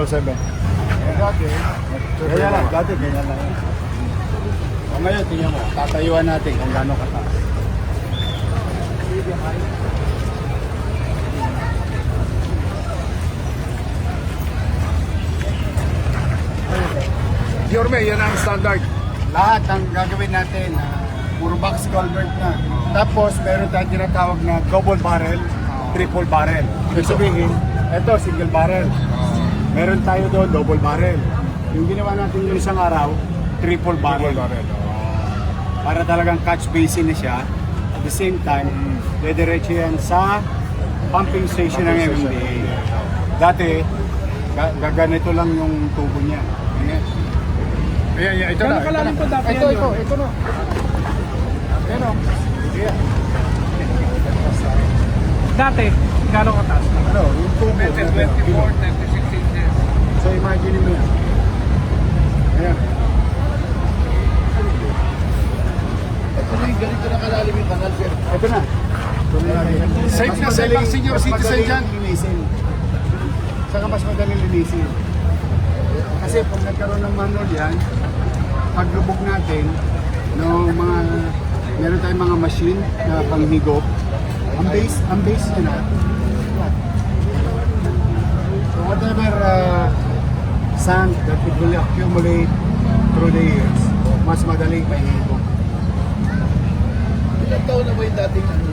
107. Dati, ganyan lang. Dati, ganyan lang. O ngayon, tingnan mo, tatayuan natin kung gaano kataas. Yorme, yan ang standard. Lahat ang gagawin natin, puro box culvert na. Tapos, meron tayong tinatawag na double barrel, triple barrel. Ibig sabihin, ito, single barrel. Meron tayo doon, double barrel. Yung ginawa natin yung isang araw, triple barrel. Para talagang catch basin na siya. At the same time, dediretso yan sa pumping station ng MMDA. Dati, gaganito lang yung tubo niya. Ayan. Ayan, ito na. Kalalim pa dati Ito yan, na. Ayan o. Ayan. Dati, gano'ng kataas? Ano, yung tubo. 24, 36 inches. So imagine mo yan. Ayan. Ito na yung ganito na kalalim yung kanal, sir. Ito na. Safe na safe ang senior citizen dyan. Linisin. Saka mas madaling linisin. Kasi pag nagkaroon ng manual yan, paglubog natin, no, meron tayong mga machine na panghigop. Ang base niya na. So whatever sand that it will accumulate through the years, mas madaling paihigop. Ilang taon na ba yung dating ano?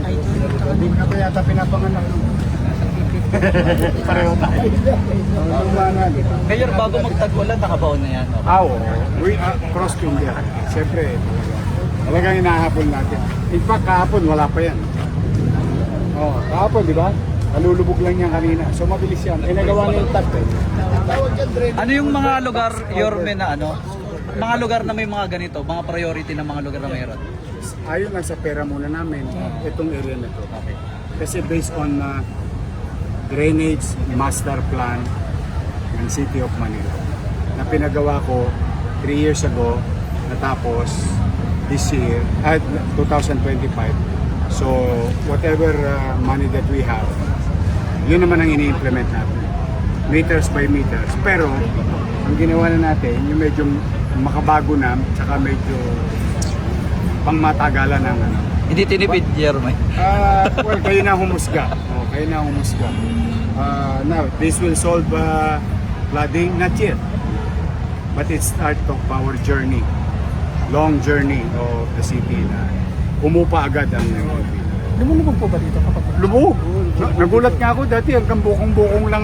Hindi ka pa yata pinapanganak. Pareho tayo. Mayor, bago magtag-ulan, nakabaon na yan. Okay. Oo. We cross finger. Siyempre, talagang hinahabol natin. In fact, kahapon wala pa yan. Oh, kahapon, di ba? Nalulubog lang yan kanina. So mabilis yan. Eh, nagawa na yung tag. Ano yung mga lugar, Yorme, na ano? Mga lugar na may mga ganito, mga priority ng mga lugar na mayroon? Ayon lang sa pera muna namin, itong area na to. Kasi based on drainage master plan ng City of Manila na pinagawa ko 3 years ago, natapos this year at 2025. So whatever money that we have, yun naman ang ini-implement natin, meters by meters. Pero ang ginawa na natin yung medyo makabago na, tsaka medyo pangmatagalan ng ano. Hindi tinipid, Yorme. Well, kayo na humusga. Oh, kayo na humusga. Now, this will solve flooding, not yet. But it's start of our journey. Long journey of the city na umupa agad ang Lumulubog po ba dito kapag lubog. Nagulat nga ako dati, hanggang bukong-bukong lang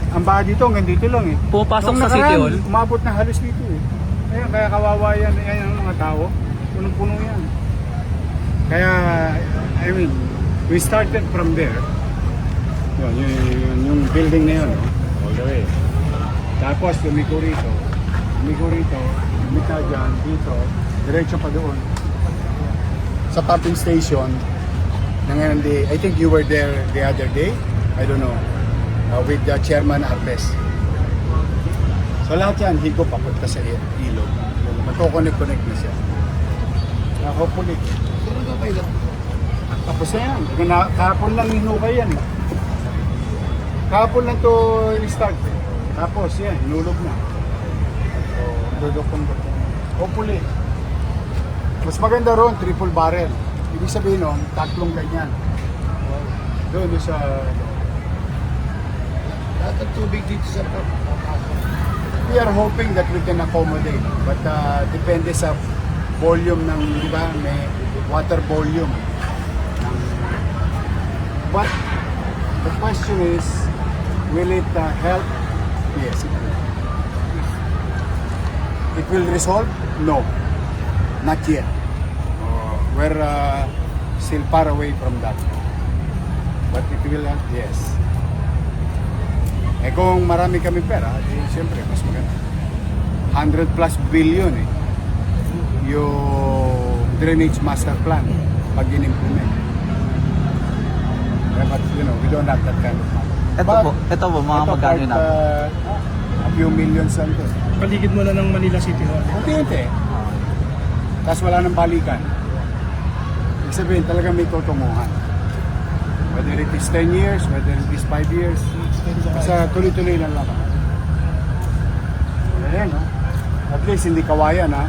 ang baha dito, hanggang dito lang eh. Pumapasok Nung sa City nakaraan, Hall? umabot na halos dito eh. Kaya kawawa yan ang mga tao. Punong-puno yan. Kaya, I mean, we started from there. Yung building na yun, no? All the way. Tapos, lumiko rito, lumika dyan, dito, diretso pa doon. Sa pumping station, I think you were there the other day, I don't know, with the Chairman Artes. So lahat yan, higop papunta sa ilog. Magkoconnect na siya. Hopefully. Tapos na yan. Kahapon lang hinukay yan. Kahapon lang to i-start. Tapos yan, hinulog na. So, dudukong. Hopefully. Mas maganda ron, triple barrel. Ibig sabihin nun, tatlong ganyan. Doon sa... Lahat ng tubig dito sa We are hoping that we can accommodate. But depende sa volume ng, di ba, may water volume. But the question is, will it help? Yes, it will. It will resolve? No, not yet. We're still far away from that. But it will help, yes. Eh kung marami kami pera, siyempre mas maganda. 100 plus billion yung drainage master plan pag in-implement. But we don't have that kind of money. Ito po, mga magkano na? A few millions lang to. paligid mo na ng Manila City Hall? Unti-unti. Tapos wala nang balikan. Ibig sabihin talaga may tutunguhan. Whether it is 10 years, whether it is 5 years, basta tuloy-tuloy lang lang. At least hindi kawayan ha.